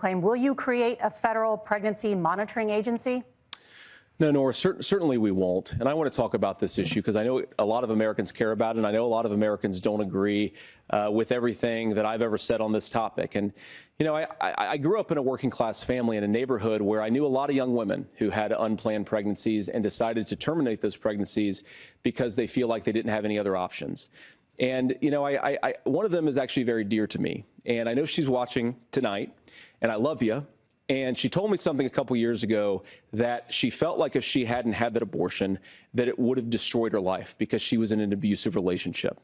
claim. Will you create a federal pregnancy monitoring agency? No, Nora, certainly we won't. And I want to talk about this issue because I know a lot of Americans care about it, and I know a lot of Americans don't agree with everything that I've ever said on this topic. And, you know, I grew up in a working class family in a neighborhood where I knew a lot of young women who had unplanned pregnancies and decided to terminate those pregnancies because they feel like they didn't have any other options. And, you know, one of them is actually very dear to me. And I know she's watching tonight, and I love you. And she told me something a couple years ago that she felt like if she hadn't had that abortion, that it would have destroyed her life because she was in an abusive relationship.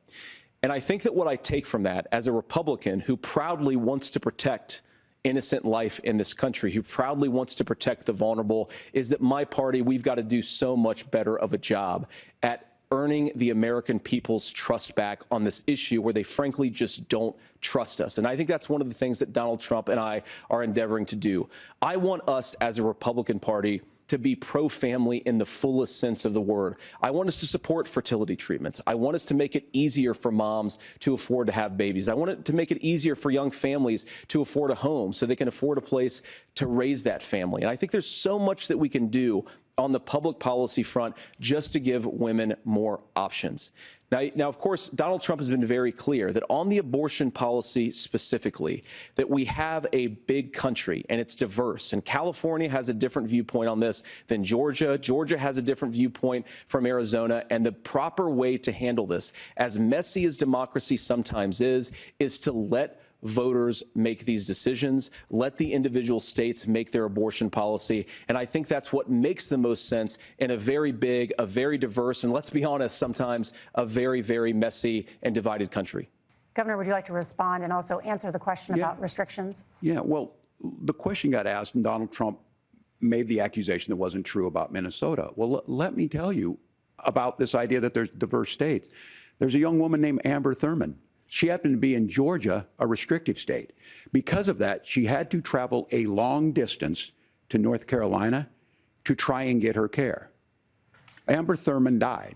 And I think that what I take from that as a Republican who proudly wants to protect innocent life in this country, who proudly wants to protect the vulnerable, is that my party, we've got to do so much better of a job at earning the American people's trust back on this issue where they frankly just don't trust us. And I think that's one of the things that Donald Trump and I are endeavoring to do. I want us as a Republican Party to be pro-family in the fullest sense of the word. I want us to support fertility treatments. I want us to make it easier for moms to afford to have babies. I want it to make it easier for young families to afford a home so they can afford a place to raise that family. And I think there's so much that we can do on the public policy front just to give women more options. Now, of course, Donald Trump has been very clear that on the abortion policy specifically, that we have a big country and it's diverse. And California has a different viewpoint on this than Georgia. Georgia has a different viewpoint from Arizona. And the proper way to handle this, as messy as democracy sometimes is to let voters make these decisions, let the individual states make their abortion policy. And I think that's what makes the most sense in a very big, a very diverse, and let's be honest, sometimes a very, very messy and divided country. Governor, would you like to respond and also answer the question about restrictions? Yeah, well, the question got asked and Donald Trump made the accusation that wasn't true about Minnesota. Well, let me tell you about this idea that there's diverse states. There's a young woman named Amber Thurman. She happened to be in Georgia, a restrictive state. Because of that, she had to travel a long distance to North Carolina to try and get her care. Amber Thurman died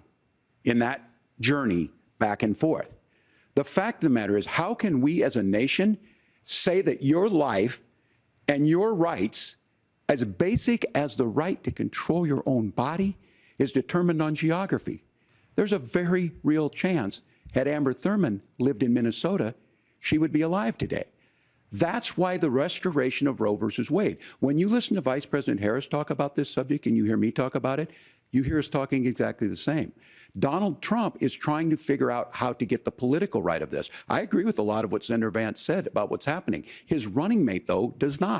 in that journey back and forth. The fact of the matter is, how can we as a nation say that your life and your rights, as basic as the right to control your own body, is determined on geography? There's a very real chance had Amber Thurman lived in Minnesota, she would be alive today. That's why the restoration of Roe versus Wade. When you listen to Vice President Harris talk about this subject and you hear me talk about it, you hear us talking exactly the same. Donald Trump is trying to figure out how to get the political right of this. I agree with a lot of what Senator Vance said about what's happening. His running mate, though, does not.